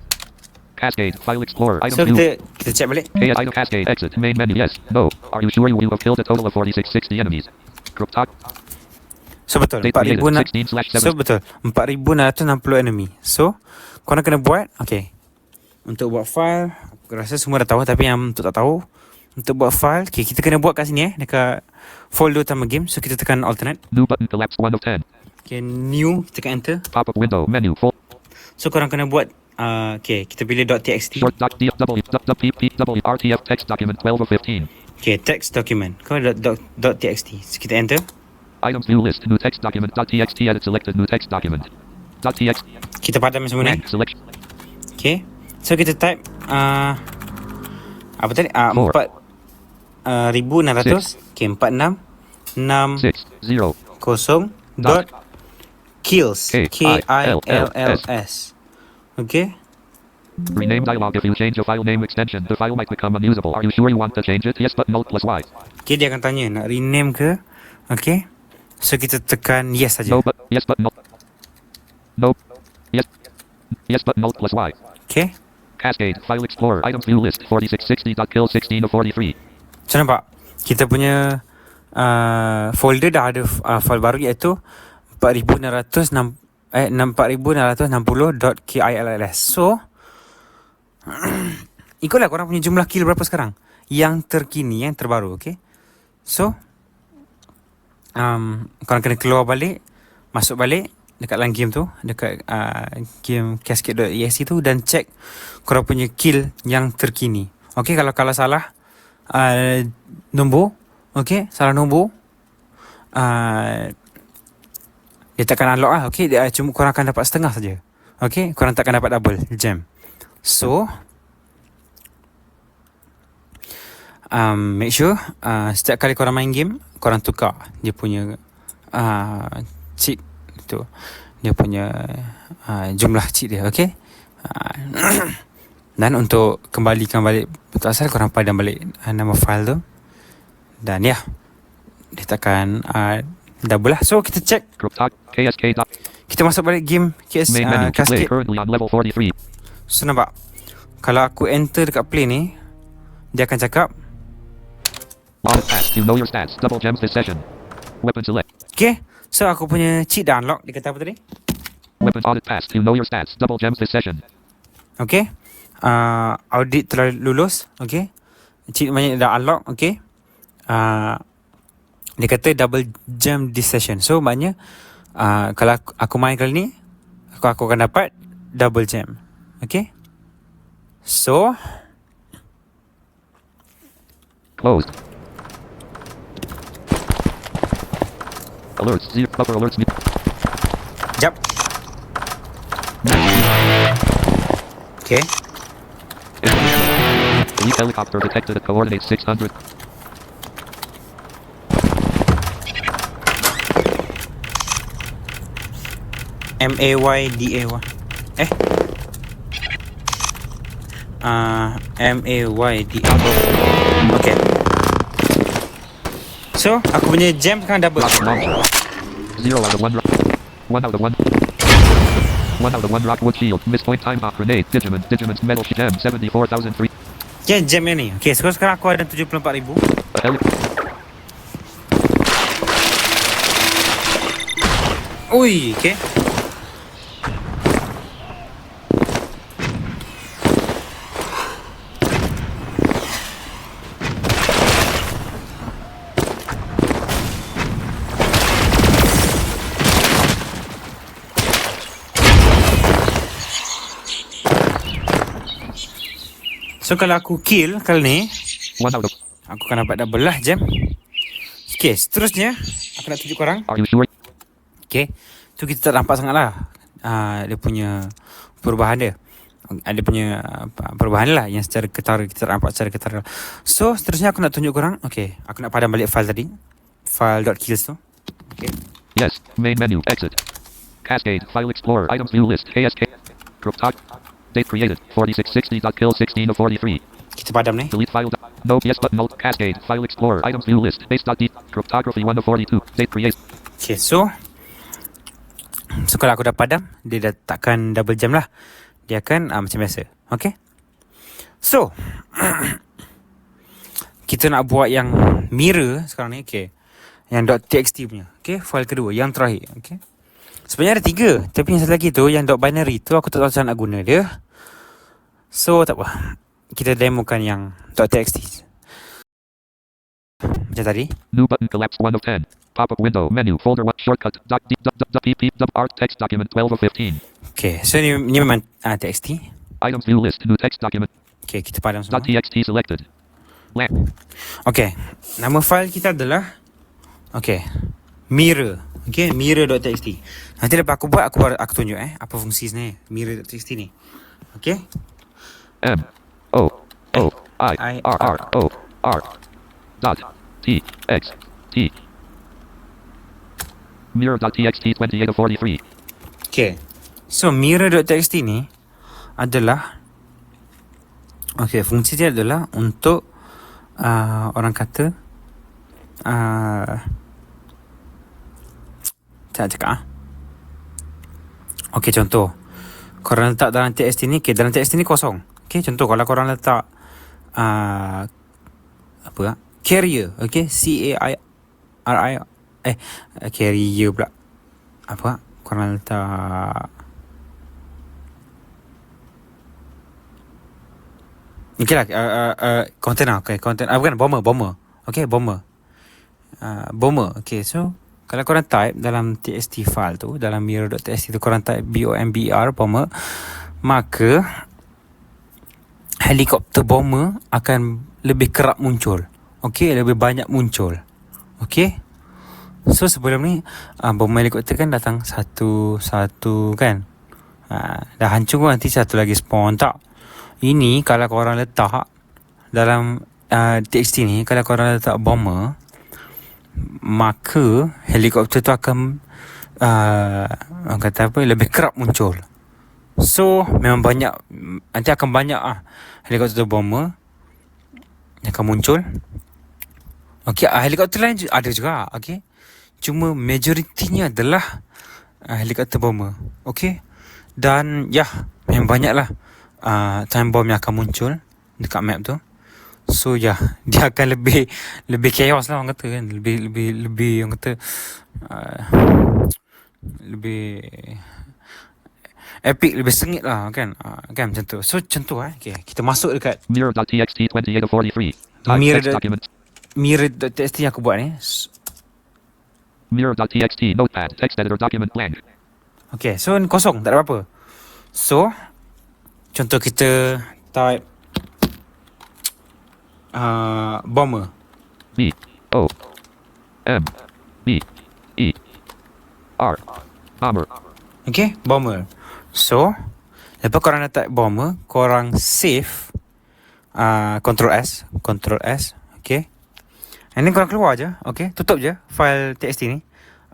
Speaker 2: Cascade. File Explorer. Item
Speaker 1: So
Speaker 2: view.
Speaker 1: kita check balik.
Speaker 2: Item Cascade. Exit. Main menu. Yes. No. Are you sure you have killed a total of 4660 enemies? Group talk.
Speaker 1: So betul.
Speaker 2: Date created. 16/7.
Speaker 1: So betul. 4660 enemy. So korang kena buat. Okay. Untuk buat file, aku rasa semua dah tahu. Tapi yang untuk tak tahu, untuk buat file, okay, kita kena buat kat sini dekat folder utama game. So kita tekan alternate.
Speaker 2: New button collapse 1 of 10.
Speaker 1: Okay, new, kita tekan enter.
Speaker 2: Pop up window. Menu. Full.
Speaker 1: So korang kena buat okay, kita pilih .txt.
Speaker 2: Short doc RTF text document 12 of 15.
Speaker 1: Okay, text document. Kau .txt. So kita enter.
Speaker 2: Items view list. New text document. .txt edit selected. New text document. .txt.
Speaker 1: Kita padam semua ni.
Speaker 2: Select.
Speaker 1: Okay. So kita type apa tadi? 4 1600. Okay, 46
Speaker 2: 6 0
Speaker 1: kosong dot kills. KILLS. Okay.
Speaker 2: Rename dialog. If you change your file name extension, the file might become unusable. Are you sure you want to change it? Yes button Alt plus Y.
Speaker 1: Okay, dia akan tanya nak rename ke. Okay. So kita tekan yes saja.
Speaker 2: No but yes button Alt. No. Yes. Yes button Alt plus Y.
Speaker 1: Okay.
Speaker 2: Cascade File Explorer Items View List 4660.kill 16 of 43.
Speaker 1: So nampak kita punya folder dah ada file baru iaitu 4660.kills. So ikutlah korang punya jumlah kill berapa sekarang yang terkini, yang terbaru. Okay. So korang kena keluar balik, masuk balik dekat dalam game tu, dekat game cascade.exe tu, dan check korang punya kill yang terkini. Okay, kalau salah nombor, okay, salah nombor, dia takkan unlock lah. Okay, cuma korang akan dapat setengah saja. Okay, korang takkan dapat double gem. So make sure setiap kali korang main game, korang tukar dia punya cheat tu, dia punya jumlah cheat dia. Okay. Dan untuk kembalikan balik betul asal, korang padam balik nama file tu, dan ya, dia takkan double lah. So kita check, kita masuk balik game Cascade. So nampak, kalau aku enter dekat play ni, dia akan cakap
Speaker 2: You know your stats. Double gems this session. Weapon select.
Speaker 1: okay, so aku punya cheat dah unlock. Dia kata apa tadi?
Speaker 2: Weapons audit passed. You know your stats. Double gems this session.
Speaker 1: Okay, audit telah lulus. Okay, cheat banyak dah unlock. Okay, dia kata double gem this session. So maknanya kalau aku main kali ni, aku akan dapat double gem. Okay. So
Speaker 2: closed. Alerts. Zero buffer alerts me.
Speaker 1: jap. Okay.
Speaker 2: Elite helicopter detected at coordinates 600.
Speaker 1: MAYDAY. MAYDA. Okay. So aku punya gem sekarang double.
Speaker 2: Rocket launcher. 0 out of 1 rock. 1 out of 1. 1 out of 1 rockwood shield. Miss point time hop grenade. Digiment's metal gem 74,003.
Speaker 1: Ya, gem yang ni. Okay, sekarang aku ada 74,000. Ui, okay. So kalau aku kill kali ni, aku akan dapat double lah gem. Okay, seterusnya aku nak tunjuk korang.
Speaker 2: Are you sure?
Speaker 1: Okay, tu kita tak nampak sangat lah dia punya perubahan dia. Ada punya perubahan lah yang secara ketara, kita tak nampak secara ketara. So seterusnya aku nak tunjuk korang. Okay, aku nak padam balik file tadi, file.kills tu. Okay.
Speaker 2: Yes, main menu, exit. Cascade, file explorer, items view list, KSK. Cryptog. Date created, 4660.kill 16 of 43.
Speaker 1: Kita padam ni.
Speaker 2: Delete file. No, yes button alt. Cascade, file explorer, items view list, base.d. Cryptography 1 of 42. Date created.
Speaker 1: Okay, so kalau aku dah padam, dia dah takkan double jam lah. Dia akan macam biasa. Okay. So kita nak buat yang mirror sekarang ni. Okay, yang .txt punya. Okay, file kedua, yang terakhir. Okay, sebenarnya ada 3, tapi yang satu lagi tu, yang .binary tu, aku tak tahu macam nak guna dia. So tak apa, kita demokan yang .txt macam tadi.
Speaker 2: New button collapse 1 of 10. Pop-up window, menu, folder 1, shortcut, art text document 12 of 15.
Speaker 1: Okay, so ni memang txt.
Speaker 2: Items view list, new text document.
Speaker 1: Okay, kita padam semua.
Speaker 2: .txt selected. Lamp.
Speaker 1: Okay, nama file kita adalah mirror. Okay, mirror.txt. Nanti lepas aku buat, aku tunjuk apa fungsi ni mirror.txt ni. Okay.
Speaker 2: M O O I R R O R dot t x t mirror.txt 28 of 43.
Speaker 1: Okay. So mirror.txt ni adalah fungsi dia adalah untuk orang kata tak cakap contoh korang letak dalam TXT ni, dalam TXT ni kosong. Contoh kalau korang letak carrier, CAIRI carrier pula. Korang letak container, container, bukan bomber. Bomber. So kalau korang type dalam txt file tu, dalam mirror.txt tu korang type bomber, bomber, maka helikopter bomber akan lebih kerap muncul. Lebih banyak muncul. So sebelum ni bomber helikopter kan datang satu kan. Dah hancur nanti satu lagi spawn tak. Ini kalau korang letak dalam txt ni, kalau korang letak bomber, maka helikopter tu akan lebih kerap muncul. So memang banyak, nanti akan banyak helikopter bomber yang akan muncul. Helikopter lain ada juga. Cuma majoritinya adalah helikopter bomber. Dan memang banyak lah time bomb yang akan muncul dekat map tu. So dia akan lebih chaos lah orang kata kan. Lebih orang kata lebih epic, lebih sengit lah kan. Kan macam tu. So macam tu kita masuk dekat
Speaker 2: Mirror.txt 28 of 43.
Speaker 1: Mirror.txt yang aku buat ni.
Speaker 2: Mirror.txt notepad text editor document blank.
Speaker 1: So kosong, tak ada apa-apa. So contoh kita type bomber.
Speaker 2: B O M B E R bomber.
Speaker 1: Bomber. So lepas korang nak type bomber, korang save Ctrl S. And then korang keluar je. Tutup je file txt ni,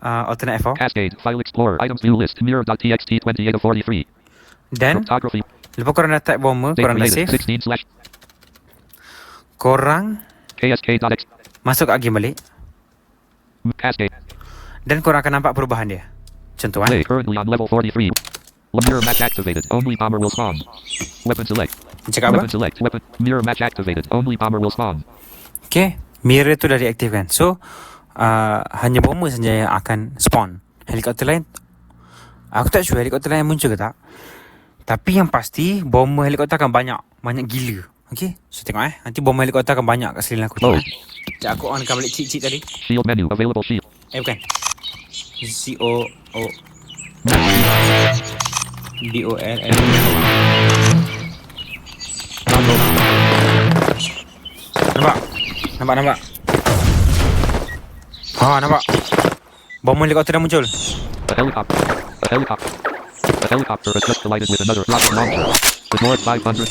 Speaker 1: alternate F4.
Speaker 2: Cascade file explorer items view list mirror.txt 28 of 43.
Speaker 1: Then
Speaker 2: cryptography.
Speaker 1: lepas korang nak type bomber, korang nak save,
Speaker 2: 16/
Speaker 1: korang
Speaker 2: ksk.x
Speaker 1: masuk kat game balik,
Speaker 2: cascade.
Speaker 1: dan korang akan nampak perubahan dia. Contoh
Speaker 2: Play currently on level 43. Mirror match activated. Only bomber will spawn. Weapon select.
Speaker 1: Cakap apa?
Speaker 2: Weapon select. Weapon. Mirror match activated. Only bomber will spawn.
Speaker 1: Mirror tu dah diaktifkan. So hanya bomber saja yang akan spawn. Helikopter lain, aku tak sure helikopter lain muncul ke tak. Tapi yang pasti bomber helikopter akan banyak gila. So tengok nanti bomber helikopter akan banyak kat sekeliling aku. Sekejap aku onkan balik cheat tadi.
Speaker 2: Shield menu available shield.
Speaker 1: Bukan. COO BOLL. Nampak. Nampak. Bomber helikopter dah muncul.
Speaker 2: A helicopter has just collided with another rocket launcher. With more 500.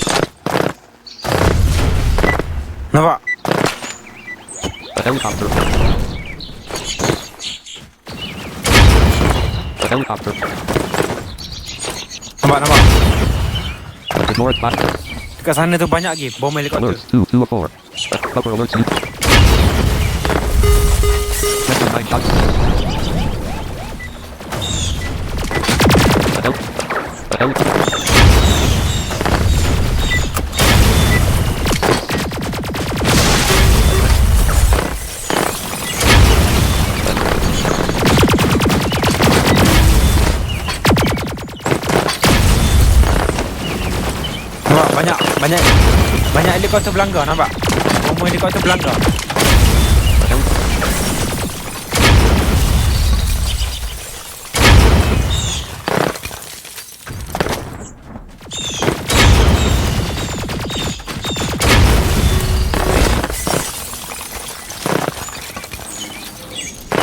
Speaker 1: Nampak.
Speaker 2: A helicopter.
Speaker 1: Nampak.
Speaker 2: With more 5.
Speaker 1: Dekat sana tu banyak lagi bomber helikopter.
Speaker 2: Alerts 2 of 4. Cover alerts 2. Second 9 shots. A helicopter.
Speaker 1: Nampak banyak helikopter berlanggar, nampak? Bomber helikopter berlanggar.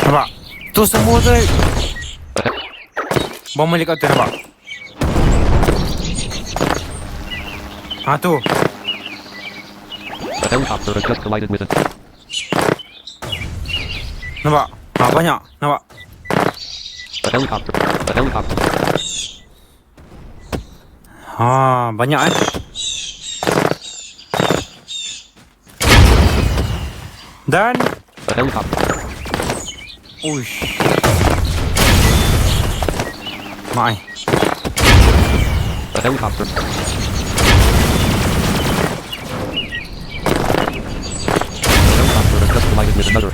Speaker 1: Nampak? Tu semua tu bomber helikopter, nampak?
Speaker 2: A helicopter has just collided with it.
Speaker 1: Nampak? Banyak. Nampak?
Speaker 2: A helicopter. A helicopter.
Speaker 1: Banyak Dan
Speaker 2: A helicopter.
Speaker 1: uish. Mak
Speaker 2: A helicopter. A helicopter has just collided with another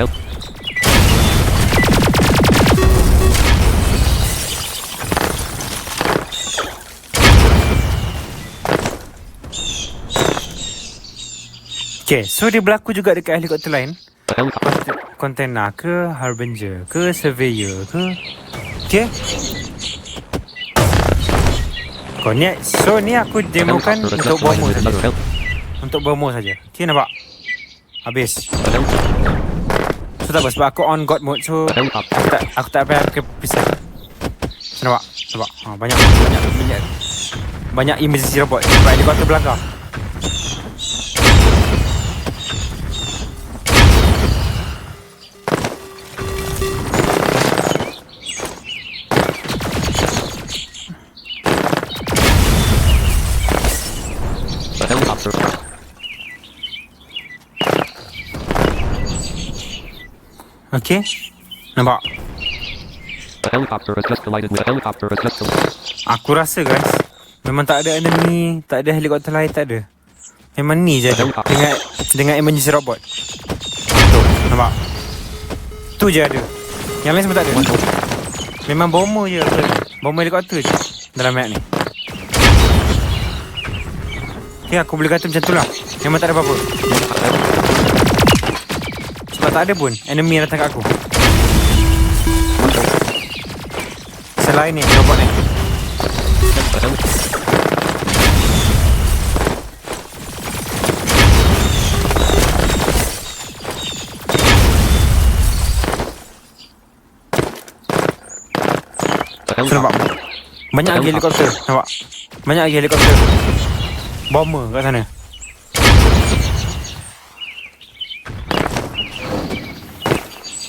Speaker 1: Okay, so dia berlaku juga dekat helikopter lain.
Speaker 2: A helicopter.
Speaker 1: Container ke, Harbinger ke, Surveyor ke. Okay. So ni aku demokan
Speaker 2: Helicopter has
Speaker 1: untuk
Speaker 2: just collided
Speaker 1: bomber
Speaker 2: with
Speaker 1: saja.
Speaker 2: another
Speaker 1: Untuk bomber saja. Okay, nampak? Habis.
Speaker 2: A helicopter.
Speaker 1: So tak apa, sebab aku on God mode. So
Speaker 2: A helicopter.
Speaker 1: aku tak payah ke pisah. So, nampak? Banyak emergency robot. Sebab helikopter belakang.
Speaker 2: A helicopter.
Speaker 1: Okay. Nampak?
Speaker 2: A helicopter has just collided with a helicopter has just collided.
Speaker 1: Aku rasa guys, memang tak ada enemy, tak ada helikopter lain, tak ada. Memang ni je ada. Dengan emergency robot. Tu, nampak? Tu je ada. Yang lain semua tak ada. Memang bomber je aku lagi. Bomber helikopter je dalam map ni. Okay, aku boleh kata macam tu lah. Memang tak ada apa-apa. Sebab tak ada pun enemy yang datang kat aku. Selain ni, robot ni.
Speaker 2: A helicopter.
Speaker 1: So, nampak? Banyak lagi helikopter. Nampak? Banyak lagi helikopter. Bomber kat sana.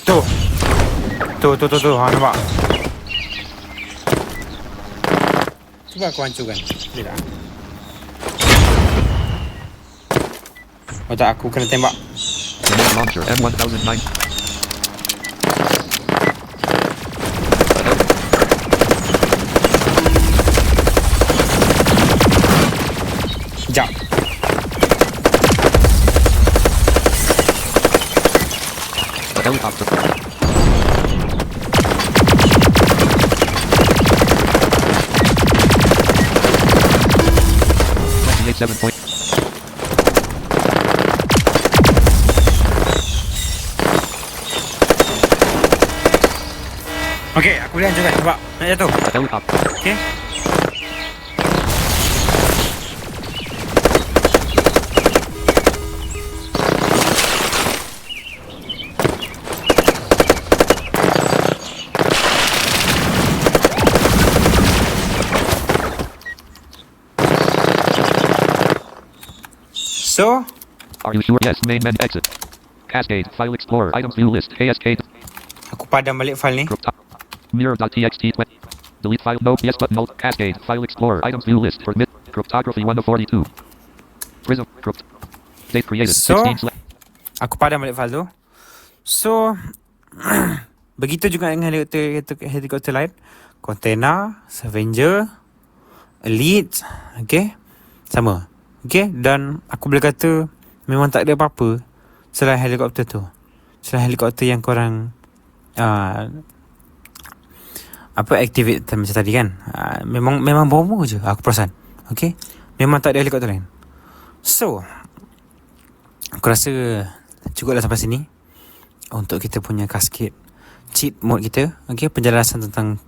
Speaker 1: Tu. Nampak? Cuba aku hancurkan. Boleh tak? Tak, aku kena tembak.
Speaker 2: Remote launcher M1009.
Speaker 1: Sekejap.
Speaker 2: A helicopter. .7 point.
Speaker 1: Okay, aku boleh hancurkan. Nampak? Nak jatuh.
Speaker 2: A helicopter.
Speaker 1: Okay. So,
Speaker 2: Are you sure? Yes. Main menu exit. Cascade. File explorer. Items view list. Cascade.
Speaker 1: aku padam balik file ni.
Speaker 2: Group top. Mirror.txt. Delete file. No. Yes button. No. Cascade. File explorer. Items view list. Permit. Cryptography 1 of 42. Prism. Crypt. Date created.
Speaker 1: So,
Speaker 2: 16.
Speaker 1: aku padam balik file tu. So, begitu juga dengan helikopter lain. Container, Scavenger, Elite, okay, sama. Okay, dan aku boleh kata memang tak ada apa-apa selain helikopter tu. Selain helikopter yang korang activate macam tadi kan. Memang bomber je aku perasan. Okay, memang tak ada helikopter lain. So, aku rasa cukuplah sampai sini untuk kita punya cascade cheat mode kita. Okay, penjelasan tentang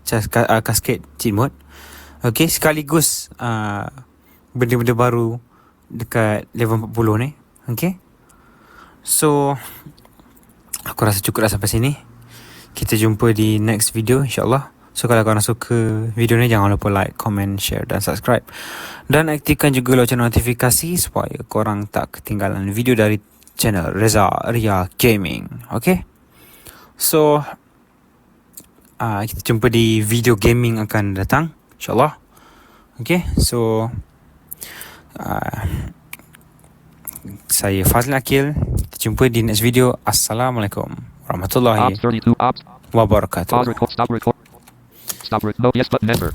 Speaker 1: cascade cheat mode. Okay, sekaligus benda-benda baru dekat level 40 ni. Okay, so aku rasa cukup dah sampai sini. Kita jumpa di next video insyaAllah. So kalau korang suka video ni, jangan lupa like, comment, share dan subscribe. Dan aktifkan juga lonceng notifikasi supaya korang tak ketinggalan video dari channel Reza Ria Gaming. Okay, So kita jumpa di video gaming akan datang, InsyaAllah. Okay, so saya Fazlin Akil. Kita jumpa di next video. Assalamualaikum warahmatullahi
Speaker 2: Ops 32 ops.
Speaker 1: wabarakatuh.
Speaker 2: Pause record. Stop record. Stop record. No, yes, but never.